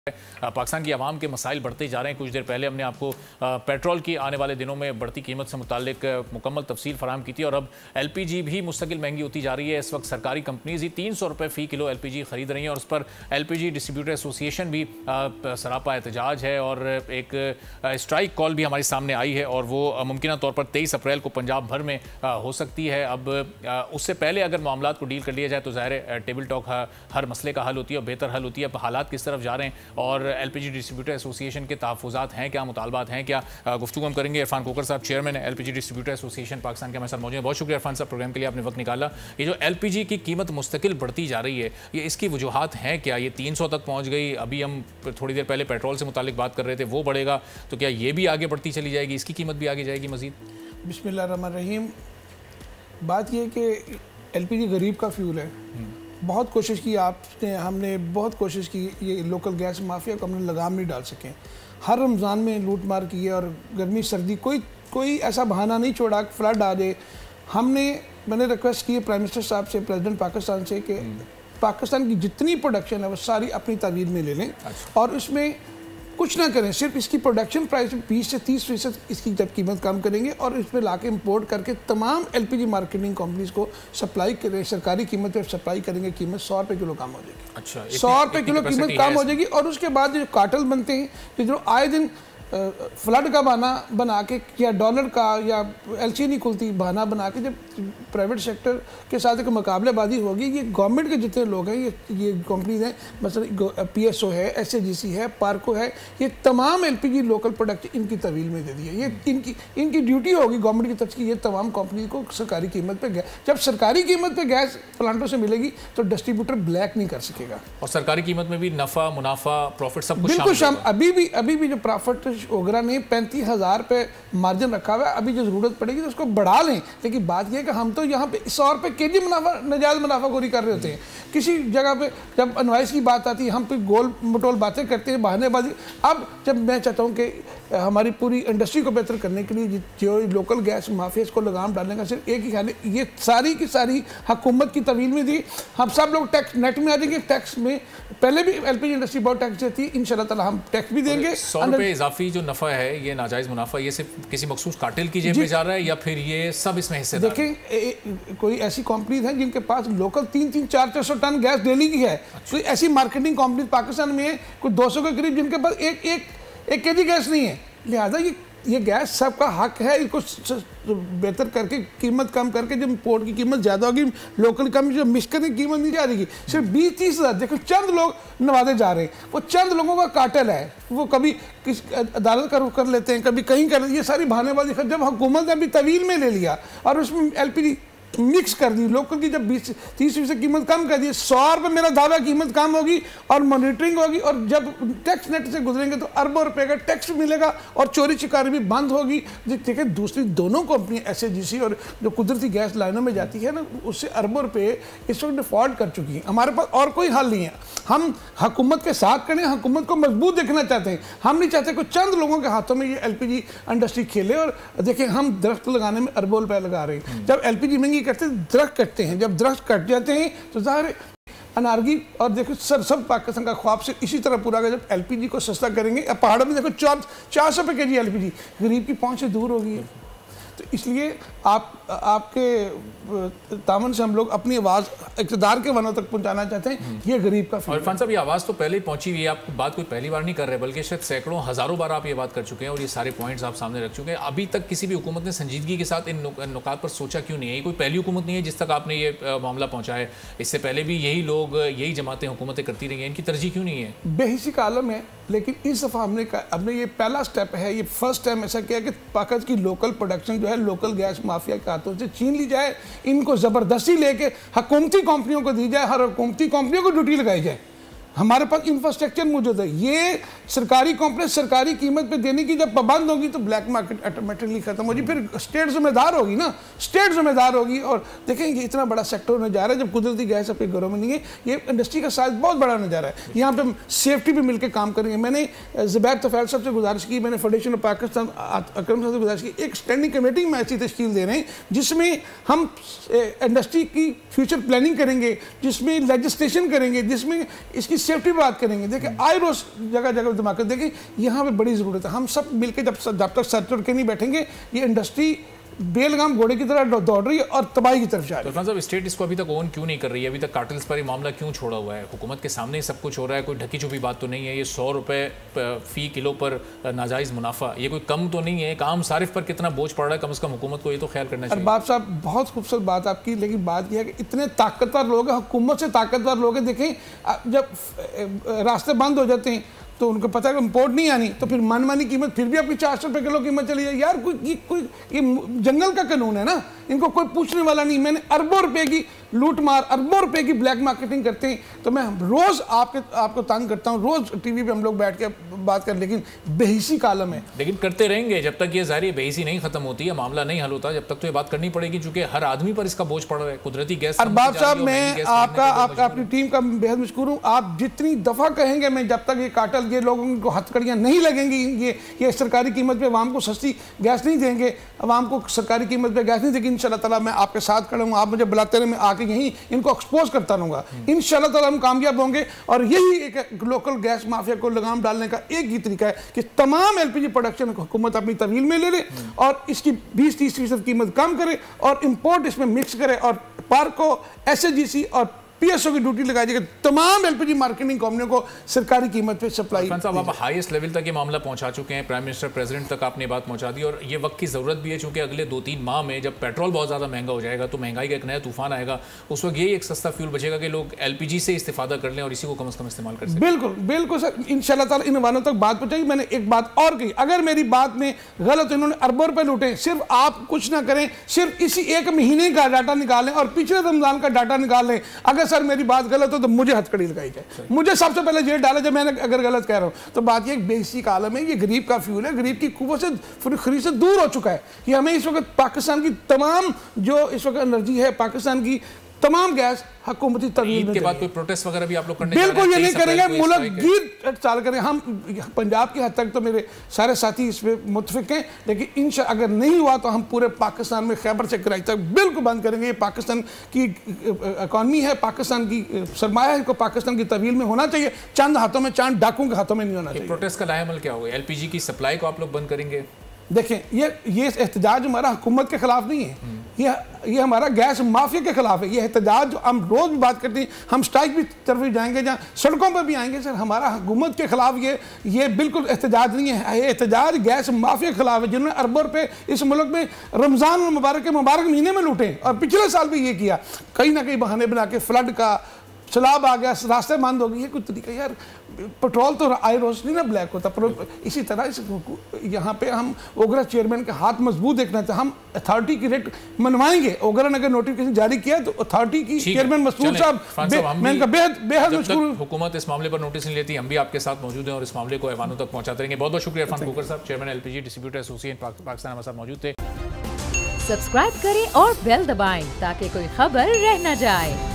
पाकिस्तान की आवाम के मसाइल बढ़ते जा रहे हैं। कुछ देर पहले हमने आपको पेट्रोल की आने वाले दिनों में बढ़ती कीमत से मुतालिक मुकम्मल तफसील फराहम की थी और अब LPG भी मुस्तकिल महंगी होती जा रही है। इस वक्त सरकारी कंपनीज ही 300 रुपये फ़ी किलो LPG खरीद रही हैं और उस पर LPG डिस्ट्रीब्यूटर एसोसिएशन भी सरापा एहतजाज है और एक स्ट्राइक कॉल भी हमारे सामने आई है और वो मुमकिन तौर पर 23 अप्रैल को पंजाब भर में हो सकती है। अब उससे पहले अगर मामलात को डील कर लिया जाए तो ज़ाहिर टेबल टॉक हर मसले का हल होती है और बेहतर हल होती है। अब हालात किस तरफ जा रहे हैं और LPG डिस्ट्रीब्यूटर एसोसिएशन के तहफ़्फ़ुज़ात हैं क्या, मुतालबात हैं क्या, गुफ्तगू हम करेंगे। इरफान कोकर साहब चेयरमैन है LPG डिस्ट्रीब्यूटर एसोसिएशन पाकिस्तान के हमारे साथ मौजूद हैं। बहुत शुक्रिया इरफान साहब, प्रोग्राम के लिए आपने वक्त निकाला। ये जो LPG की कीमत मुस्तकिल बढ़ती जा रही है, ये इसकी वजूहात हैं क्या? ये 300 तक पहुँच गई, अभी हम थोड़ी देर पहले पेट्रोल से मुतालिक बात कर रहे थे, वो बढ़ेगा तो क्या ये भी आगे बढ़ती चली जाएगी, इसकी कीमत भी आगे जाएगी मज़ीद? बिस्मिल्लाहिर्रहमानिर्रहीम। बात यह कि LPG गरीब का फ्यूल है। बहुत कोशिश की आपने, हमने बहुत कोशिश की, ये लोकल गैस माफिया को हमने लगाम नहीं डाल सके। हर रमज़ान में लूट मार की है और गर्मी सर्दी कोई ऐसा बहाना नहीं छोड़ा कि फ्लड आ जाए। मैंने रिक्वेस्ट की है प्राइम मिनिस्टर साहब से, प्रेसिडेंट पाकिस्तान से कि पाकिस्तान की जितनी प्रोडक्शन है वो सारी अपनी तवील में ले लें और उसमें कुछ ना करें, सिर्फ इसकी प्रोडक्शन प्राइस में 20 से 30% इसकी जब कीमत कम करेंगे और इसमें लाके इंपोर्ट करके तमाम LPG मार्केटिंग कंपनीज को सप्लाई करें, सरकारी कीमत पे सप्लाई करेंगे, कीमत 100 रुपये किलो कम हो जाएगी। अच्छा, 100 रुपये किलो कीमत कम हो जाएगी और उसके बाद जो कार्टेल बनते हैं, जो आए दिन फ्लड का बहाना बना के या डॉलर का या LC नहीं खुलती बहाना बना के जब प्राइवेट सेक्टर के साथ एक मुकाबलेबाजी होगी, ये गवर्नमेंट के जितने लोग हैं, ये कंपनीज हैं, मतलब PSO है, SAGC है, पार्को है, ये तमाम LPG लोकल प्रोडक्ट इनकी तवील में दे दी है। ये इनकी ड्यूटी होगी गवर्नमेंट की तरफ से, ये तमाम कंपनी को सरकारी कीमत पर गैस, जब सरकारी कीमत पर गैस प्लांटों से मिलेगी तो डिस्ट्रीब्यूटर ब्लैक नहीं कर सकेगा और सरकारी कीमत में भी नफ़ा मुनाफा प्रॉफिट सब कुछ बिल्कुल शामिल। अभी भी जो प्रॉफिट ओगरा ने 35,000 रुपये मार्जिन रखा हुआ है, अभी जो जरूरत पड़ेगी तो उसको बढ़ा लें। लेकिन बात यह है कि हम तो यहाँ पे 100 रुपये केजी मुनाफा, नजायज मुनाफाखोरी कर रहे होते हैं। किसी जगह पे जब इनवॉइस की बात आती है हम पे गोल मटोल बातें करते हैं, बहानेबाजी। अब जब मैं चाहता हूँ कि हमारी पूरी इंडस्ट्री को बेहतर करने के लिए जो लोकल गैस माफिया को लगाम डालने का सिर्फ एक ही ख्याल है, ये सारी की सारी हुकूमत की तवील में दी। हम सब लोग टैक्स नेट में आ जाएंगे, टैक्स में पहले भी LPG इंडस्ट्री बहुत टैक्स देती है, इंशाल्लाह ताला हम टैक्स भी देंगे। 100 रुपये इजाफी जो नफ़ा है, ये नाजायज़ मुनाफा, ये सिर्फ किसी मखसूस कार्टेल की जेब में जा रहा है या फिर ये सब इसमें हिस्सेदार? देखें, कोई ऐसी कंपनीज हैं जिनके पास लोकल 300-400 टन गैस डेली की है। कोई ऐसी मार्केटिंग कंपनी पाकिस्तान में है कोई 200 के करीब जिनके पास एक केजी गैस नहीं है। लिहाजा ये गैस सबका हक है, इसको बेहतर करके कीमत कम करके, जब इंपोर्ट की कीमत ज़्यादा होगी, लोकल कम, जो मिशकर की कीमत नहीं जा रही, सिर्फ 20-30 हज़ार। देखो चंद लोग नवाजे जा रहे हैं, वो चंद लोगों का कार्टेल है, वो कभी किस अदालत का रुख कर लेते हैं, कभी कहीं कर, ये सारी बहानेबाजी। जब हुकूमत ने अभी तवील में ले लिया और उसमें LPG मिक्स कर दी, लोकल की जब 20-30% कीमत कम कर दी, 100 रुपये मेरा दावा कीमत कम होगी और मॉनिटरिंग होगी और जब टैक्स नेट से गुजरेंगे तो अरबों रुपए का टैक्स मिलेगा और चोरी चिकारी भी बंद होगी। देखिए दूसरी दोनों कंपनियां SAGC और जो कुदरती गैस लाइनों में जाती है ना, उससे अरबों रुपये इस वक्त डिफॉल्ट कर चुकी हैं। हमारे पास और कोई हल नहीं है। हम हुकूमत के साथ करें, हुकूमत को मजबूत देखना चाहते हैं। हम नहीं चाहते कोई चंद लोगों के हाथों में ये LPG इंडस्ट्री खेले। और देखें, हम दरख्त लगाने में अरबों रुपये लगा रहे हैं, जब LPG महंगी करते दरख्त कटते हैं, जब दरख्त कट जाते हैं तो ज़ाहिर अनारगी। और देखो सब पाकिस्तान का ख्वाब से इसी तरह पूरा होगा जब LPG को सस्ता करेंगे। अब पहाड़ों में देखो 400 रुपये केजी LPG, गरीब की पहुंच से दूर होगी। तो इसलिए आपके तामन से हम लोग अपनी आवाज़ इक़्तिदार के वनों तक पहुंचाना चाहते हैं। ये गरीब का और इरफान साहब, ये आवाज़ तो पहले ही पहुंची हुई है, आप बात कोई पहली बार नहीं कर रहे, बल्कि शायद सैकड़ों हज़ारों बार आप ये बात कर चुके हैं और ये सारे पॉइंट्स आप सामने रख चुके हैं। अभी तक किसी भी हुकूमत ने संजीदगी के साथ इन नुकात पर सोचा क्यों नहीं है? ये कोई पहली हुकूमत नहीं है जिस तक आपने ये मामला पहुँचा है। इससे पहले भी यही लोग, यही जमातें हुकूमतें करती रही हैं, इनकी तरजीह क्यों नहीं है? बेहिसी का आलम है, लेकिन इस दफ़ा हमने ये पहला स्टेप है, ये फर्स्ट टाइम ऐसा किया कि पाकिस्तान की लोकल प्रोडक्शन जो है लोकल गैस माफिया के हाथों से छीन ली जाए, इनको ज़बरदस्ती लेके हुकूमती कंपनियों को दी जाए, हर हुकूमती कंपनियों को ड्यूटी लगाई जाए। हमारे पास इंफ्रास्ट्रक्चर मौजूद है। ये सरकारी कंपनी सरकारी कीमत पे देने की जब पाबंद होगी तो ब्लैक मार्केट ऑटोमेटिकली खत्म होगी। फिर स्टेट जिम्मेदार होगी ना, स्टेट जिम्मेदार होगी। और देखें, ये इतना बड़ा सेक्टर होने जा रहा है जब कुदरती गैस अपने घरों में नहीं है। ये इंडस्ट्री का साइज बहुत बड़ा होने जा रहा है। यहाँ पे सेफ्टी भी मिलकर काम करेंगे। मैंने ज़ुबैर तफ़ैल साहब से गुजारिश की, मैंने फेडरेशन ऑफ पाकिस्तान अकरम साहब से गुजारिश की, एक स्टैंडिंग कमेटी में ऐसी तश्कील दे रहे हैं जिसमें हम इंडस्ट्री की फ्यूचर प्लानिंग करेंगे, जिसमें लेजिस्लेशन करेंगे, जिसमें इसकी सेफ्टी बात करेंगे, देखिए आई रोज जगह जगह दिमाग कर, देखिए यहाँ पे बड़ी ज़रूरत है। हम सब मिलकर जब तक सर चढ़ के नहीं बैठेंगे, ये इंडस्ट्री बेलगाम घोड़े की तरह दौड़ रही है और तबाही की तरफ जा रही है। इरफान साहब, स्टेट इसको अभी तक ओन क्यों नहीं कर रही है? अभी तक कार्टेल्स पर ये मामला क्यों छोड़ा हुआ है? हुकूमत के सामने ही सब कुछ हो रहा है, कोई ढकी छुपी बात तो नहीं है। ये 100 रुपये फी किलो पर नाजायज़ मुनाफा, ये कोई कम तो नहीं है। एक आम सारिफ पर कितना बोझ पड़ रहा है, कम से कम हुकूमत को ये तो ख्याल करना चाहिए। बाप साहब, बहुत खूबसूरत बात आपकी, लेकिन बात यह है कि इतने ताकतवर लोग हैं, हुकूमत से ताकतवर लोग हैं। देखें, जब रास्ते बंद हो जाते हैं तो उनको पता है कि इम्पोर्ट नहीं आनी, तो फिर मनमानी कीमत फिर भी आपकी 400 रुपये किलो कीमत चली जाए। यार ये जंगल का कानून है ना, इनको कोई पूछने वाला नहीं। मैंने अरबों रुपए की लूट मार, अरबों रुपए की ब्लैक मार्केटिंग करते हैं, तो मैं रोज आपको तंग करता हूँ, रोज टीवी पे हम लोग बैठ के बात कर, लेकिन बेहिसी का आलम है। लेकिन करते रहेंगे जब तक ये जाहिर बेहिसी नहीं खत्म होती है, मामला नहीं हल होता, जब तक तो ये बात करनी पड़ेगी, क्योंकि हर आदमी पर इसका बोझ पड़ रहा है। कुदरती गैस। अरबाब साहब, मैं अपनी टीम का बेहद मशकूर हूँ। आप जितनी दफा कहेंगे, मैं जब तक ये कार्टेल के लोगों को हथकड़ियाँ नहीं लगेंगी, ये सरकारी कीमत पे अवाम को सस्ती गैस नहीं देंगे, अवाम को सरकारी कीमत पे गैस नहीं देंगे, इंशाल्लाह ताला मैं आपके साथ खड़ा हूँ। आप मुझे बुलाते रहे, मैं आके यहीं इनको एक्सपोज करता रहूँगा। इंशाल्लाह ताला हम कामयाब होंगे। और यही एक लोकल गैस माफिया को लगाम डालने का एक ही तरीका है कि तमाम एलपीजी प्रोडक्शन हुकूमत अपनी तवील में ले ले और इसकी 20-30% कीमत कम करे और इंपोर्ट इसमें मिक्स करे और पार्को, एसएजीसी और पीएसओ की ड्यूटी लगाई जाएगी, तमाम एलपीजी मार्केटिंग कंपनियों को सरकारी कीमत पे सप्लाई। साहब, आप हाईएस्ट लेवल तक ये मामला पहुंचा चुके हैं, प्राइम मिनिस्टर प्रेसिडेंट तक आपने बात पहुंचा दी, और ये वक्त की जरूरत भी है, क्योंकि अगले 2-3 माह में जब पेट्रोल बहुत ज़्यादा महंगा हो जाएगा तो महंगाई का एक नया तूफान आएगा। उस वक्त यही एक सस्ता फ्यूल बचेगा कि लोग एलपीजी से इस्तेफादा कर लें और इसी को कम से कम इस्तेमाल कर सकें। बिल्कुल बिल्कुल सर, इंशाल्लाह ताला इन वालों तक बात पहुंचाई। मैंने एक बात और कही, अगर मेरी बात में गलत, इन्होंने अरबों रुपए लूटे, सिर्फ आप कुछ ना करें, सिर्फ इसी एक महीने का डाटा निकालें और पिछले रमजान का डाटा निकाल लें। अगर सर मेरी बात गलत तो मुझे हथकड़ी लगाई जाए, मुझे सबसे पहले जेल डाला जब मैंने अगर गलत कह रहा हूं। तो बात ये एक बेसिक आलम है, ये गरीब का फ्यूल है, गरीब की कुव्वत से खरीद से दूर हो चुका है। ये हमें इस वक्त पाकिस्तान की तमाम जो इस वक्त एनर्जी है, पाकिस्तान की तमाम गैस हुकूमती तवील के बाद कोई प्रोटेस्ट वगैरह भी आप लोग करने बिल्कुल ये नहीं करेंगे, मुल्क गीत चाल करें। हम पंजाब की हद तक तो मेरे सारे साथी इस पर मुतफिक हैं, लेकिन इंशाअल्लाह अगर नहीं हुआ तो हम पूरे पाकिस्तान में खैबर से कराची तक बिल्कुल बंद करेंगे। ये पाकिस्तान की इकॉनमी है, पाकिस्तान की सरमाया है, को पाकिस्तान की तवील में होना चाहिए, चंद हाथों में, चंद डाकुओं के हाथों में नहीं होना चाहिए। प्रोटेस्ट का लाएमल क्या होगा? एलपीजी की सप्लाई को आप लोग बंद करेंगे? देखें, ये एहतजाज हमारा हुकूमत के खिलाफ नहीं है, ये हमारा गैस माफिया के खिलाफ है। ये एहतजाज जो हम रोज भी बात करते हैं, हम स्ट्राइक भी तरफ जाएंगे, जहाँ सड़कों पर भी आएंगे सर, हमारा हुकूमत के खिलाफ ये बिल्कुल एहतजाज नहीं है। ये एहतजाज गैस माफिया के खिलाफ है, जिन्होंने अरबों रुपए इस मुल्क में रमजान मुबारक के मुबारक महीने में लूटे और पिछले साल भी ये किया। कहीं ना कहीं बहाने बना के फ्लड का सैलाब आ गया, रास्ते बंद हो गए, ये कोई तरीका? यार पेट्रोल तो आई रोज नहीं ना ब्लैक होता। इसी तरह यहाँ पे हम ओगरा चेयरमैन के हाथ मजबूत देखना चाहते, हम अथॉरिटी की रेट मनवाएंगे। ओगरा ने अगर नोटिफिकेशन जारी किया तो अथॉरिटी की चेयरमैन मसूद साहब, मैं इनका बेहद मशहूर। हुकूमत इस मामले पर नोटिस नहीं लेती, हम भी आपके साथ मौजूद हैं और इस मामले को ऐवानों तक पहुंचाते रहेंगे। बहुत बहुत शुक्रिया इरफान खोखर साहब, chairman LPG distributor association Pakistan, हमारे साथ मौजूद थे। सब्सक्राइब करें और बेल दबाएं ताकि कोई खबर रह न जाए।